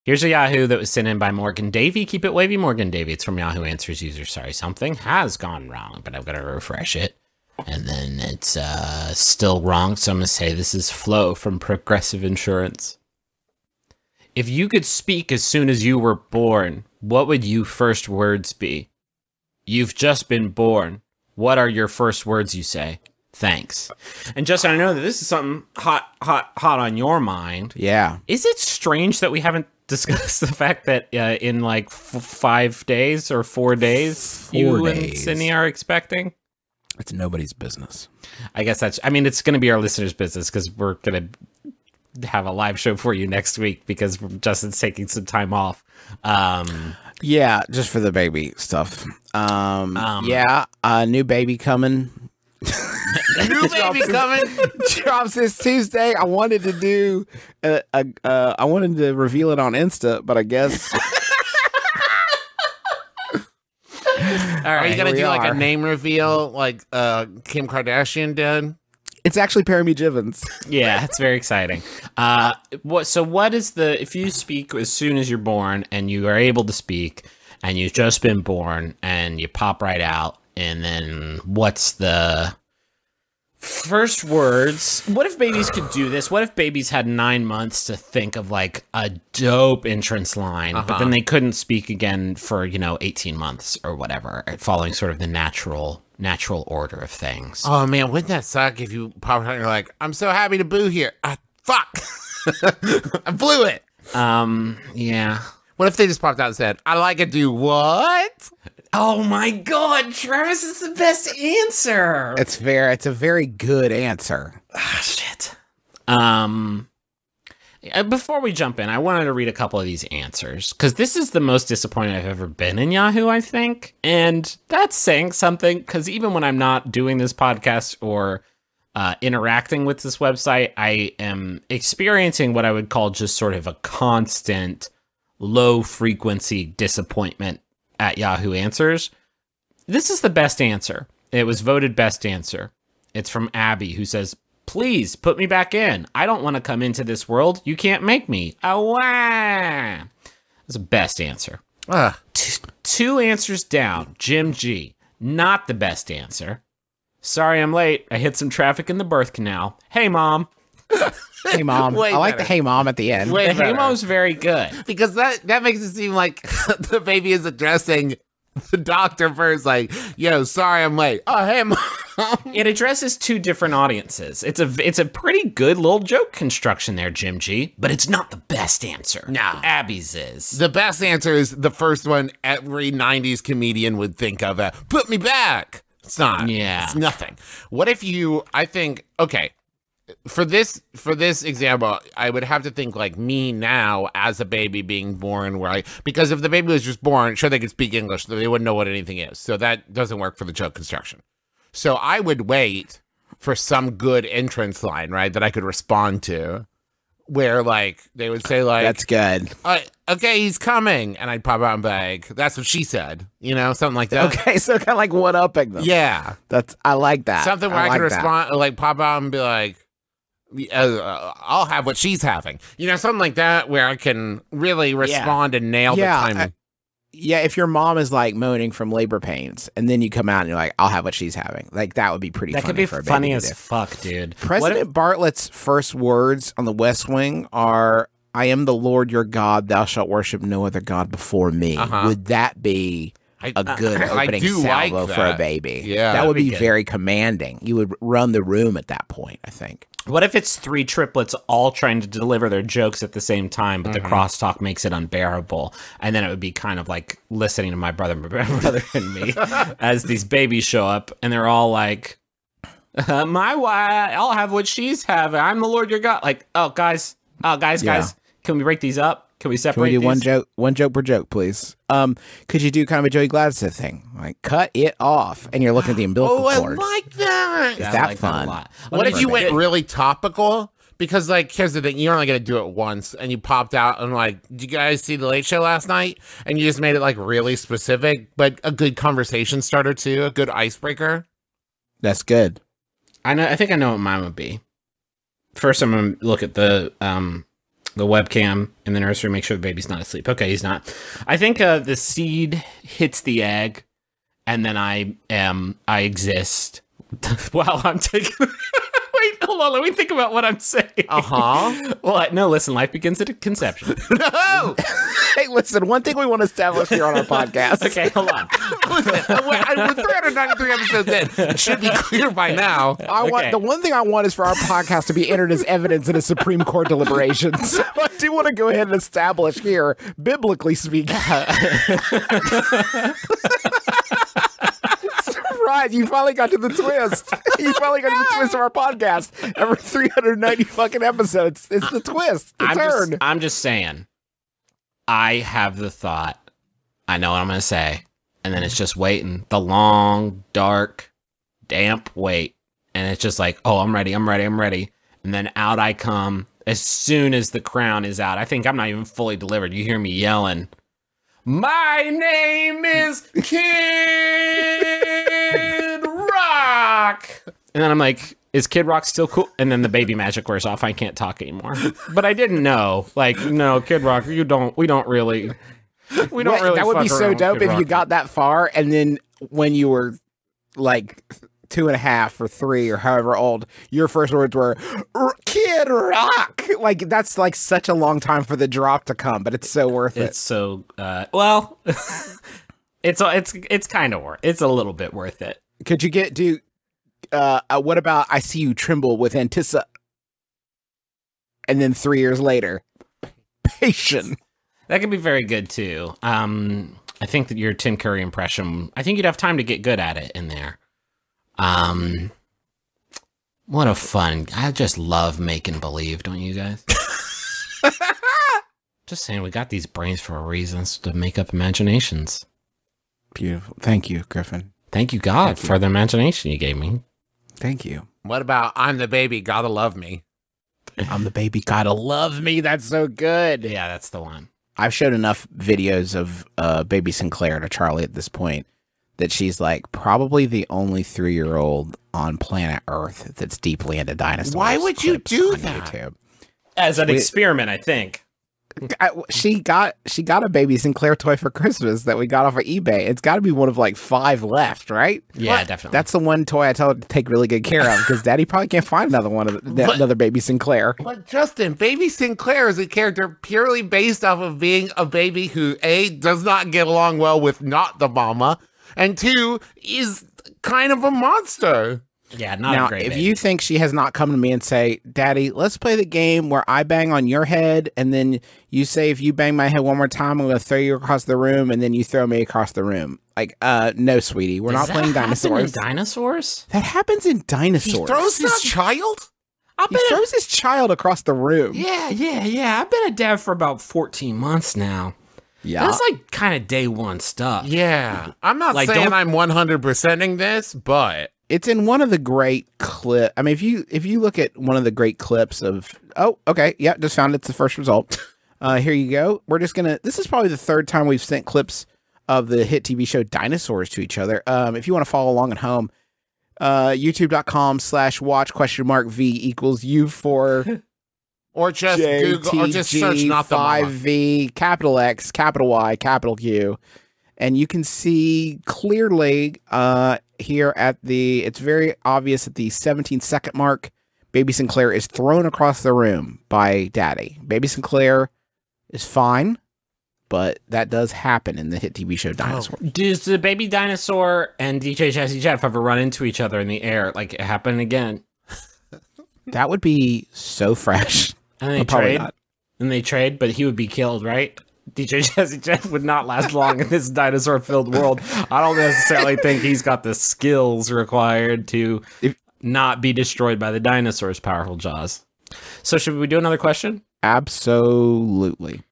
Here's a Yahoo that was sent in by Morgan Davey. Keep it wavy, Morgan Davey. It's from Yahoo Answers user. Sorry, something has gone wrong, but I've got to refresh it. And then it's still wrong, so I'm going to say this is Flo from Progressive Insurance. If you could speak as soon as you were born, what would your first words be? You've just been born. What are your first words you say? Thanks. And Justin, I know that this is something hot on your mind. Yeah. Is it strange that we haven't discussed the fact that in like 5 days or 4 days, and Sydney are expecting? It's nobody's business. I guess it's going to be our listeners' business because we're going to have a live show for you next week because Justin's taking some time off. Yeah, just for the baby stuff. Yeah, new baby coming. New baby coming. Drops this Tuesday. I wanted to do I wanted to reveal it on Insta, but I guess all right, are you gonna do like a name reveal like Kim Kardashian did? It's actually Parami Jivens. Yeah, it's very exciting. What is if you speak as soon as you're born and you are able to speak and you've just been born and you pop right out, and then what's the first words? What if babies could do this? What if babies had 9 months to think of like a dope entrance line, but then they couldn't speak again for, 18 months or whatever, following sort of the natural order of things. Oh man, wouldn't that suck if you pop out and you're like, I'm so happy to boo here. Fuck. I blew it. Yeah. What if they just popped out and said, I like to do what? Oh my God, Travis is the best answer. It's a very good answer. Ah, shit. Before we jump in, I wanted to read a couple of these answers because this is the most disappointed I've ever been in Yahoo, I think. And that's saying something because even when I'm not doing this podcast or interacting with this website, I am experiencing what I would call just sort of a constant low frequency disappointment at Yahoo Answers. This is the best answer. It was voted best answer. It's from Abby, who says, please put me back in. I don't want to come into this world. You can't make me. Oh, wow. That's the best answer. Two answers down. Jim G. Not the best answer. Sorry I'm late. I hit some traffic in the birth canal. Hey, Mom. Hey, Mom. I like the hey, Mom at the end. The hey, Mom's very good. Because that makes it seem like the baby is addressing the doctor first, like, yo, sorry I'm late. Oh, hey, Mom. It addresses two different audiences. It's a pretty good little joke construction there, Jim G, but it's not the best answer. No. Abby's is. The best answer is the first one every 90s comedian would think of. Put me back. It's not. Yeah. It's nothing. What if okay, for this example, I would have to think like me now as a baby being born, because if the baby was just born, sure, they could speak English, they wouldn't know what anything is. So that doesn't work for the joke construction. So I would wait for some good entrance line, right, that I could respond to, where like they would say like, that's good. Okay, he's coming, and I'd pop out and be like, that's what she said, something like that. Okay, so kind of like one-upping them. Yeah, I like that. Something where I could respond, like pop out and be like, I'll have what she's having, something like that, where I can really respond and nail the timing. If your mom is like moaning from labor pains, and then you come out and you're like, I'll have what she's having. Like that would be pretty. That could be funny as fuck, dude. President Bartlett's first words on the West Wing are, "I am the Lord your God. Thou shalt worship no other God before me." Would that be a good opening salvo for a baby? Yeah, that would be very commanding. You would run the room at that point, I think. What if it's three triplets all trying to deliver their jokes at the same time, but the crosstalk makes it unbearable? And then it would be kind of like listening to my brother and me as these babies show up, and they're all like, my wife, I'll have what she's having. I'm the Lord your God. Like, guys, can we break these up? Can we separate these? Can we do one joke per joke, please? Could you do kind of a Joey Gladys thing? Like, cut it off, and you're looking at the umbilical cord. I like that. Is that fun? What if you went really topical? Because, like, here's the thing. You're only going to do it once, and you popped out and, like, did you guys see The Late Show last night? And you just made it, like, really specific, but a good conversation starter, too. A good icebreaker. That's good. I think I know what mine would be. First, I'm going to look at the the webcam in the nursery, make sure the baby's not asleep. Okay, he's not. I think the seed hits the egg, and then I exist while I'm taking... Wait, hold on. Let me think about what I'm saying. Well, no, listen. Life begins at conception. No! Hey, listen. One thing we want to establish here on our podcast. Okay, hold on. Listen, we're 393 episodes in. It should be clear by now. The one thing I want is for our podcast to be entered as evidence in a Supreme Court deliberation. So I do want to go ahead and establish here, biblically speaking. Right, you finally got to the twist. You finally got to the twist of our podcast. Every 390 fucking episodes, it's the twist, the turn. I'm just saying, I have the thought, I know what I'm going to say, and then it's just waiting. The long, dark, damp wait. And it's just like, oh, I'm ready. And then out I come as soon as the crown is out. I think I'm not even fully delivered. You hear me yelling, my name is Kid Rock. And then I'm like, is Kid Rock still cool? And then the baby magic wears off. I can't talk anymore. But I didn't know. Like, no, Kid Rock, we don't really. That would be so dope if you got that far, and then when you were like 2.5 or 3 or however old, your first words were Kid Rock. Like, that's like such a long time for the drop to come, but it's so worth it. It's so well, it's kind of worth. It's a little bit worth it. Could you do what about I See You Tremble with Antissa? And then 3 years later, Patient. That could be very good too. I think that your Tim Curry impression, I think you'd have time to get good at it in there. What a fun, I just love making believe, don't you guys? Just saying, we got these brains for a reason, to make up imaginations. Beautiful. Thank you, Griffin. Thank you, God, for the imagination you gave me. Thank you. What about I'm the baby, gotta love me? I'm the baby, gotta love me. That's so good. Yeah, that's the one. I've showed enough videos of baby Sinclair to Charlie at this point that she's like probably the only 3-year-old on planet Earth that's deeply into dinosaurs. Why would you do that? YouTube. As an experiment, I think. She got a baby Sinclair toy for Christmas that we got off of eBay. It's got to be one of like 5 left, right? Yeah, definitely. That's the one toy I tell her to take really good care of because Daddy probably can't find another one of another baby Sinclair. But Justin, baby Sinclair is a character purely based off of being a baby who A, does not get along well with not the mama, and 2, is kind of a monster. Yeah, not a great if baby. you think she has not come to me and say, Daddy, let's play the game where I bang on your head, and then you say, if you bang my head one more time, I'm going to throw you across the room, and then you throw me across the room. Like, no, sweetie, we're not playing dinosaurs. Dinosaurs? That happens in dinosaurs. He throws his child? He throws his child across the room. Yeah. I've been a dad for about 14 months now. Yeah. That's like kind of day one stuff. Yeah. I'm not like, saying I'm 100%ing this, but it's in one of the great clips. I mean, if you look at one of the great clips of, oh, okay, yeah, just found it's the first result. Here you go. We're just gonna. This is probably the 3rd time we've sent clips of the hit TV show Dinosaurs to each other. If you want to follow along at home, youtube.com/watch?V=U4 or just Google or just search not the 5V capital X capital Y capital Q, and you can see clearly here at it's very obvious at the 17-second mark, baby Sinclair is thrown across the room by Daddy. Baby Sinclair is fine, but that does happen in the hit TV show Dinosaur. Does the baby dinosaur and DJ Jazzy Jeff ever run into each other in the air? Like it happened again? That would be so fresh. And they trade. And they trade, but he would be killed, right? DJ Jazzy Jeff would not last long in this dinosaur-filled world. I don't necessarily think he's got the skills required to not be destroyed by the dinosaur's powerful jaws. So should we do another question? Absolutely.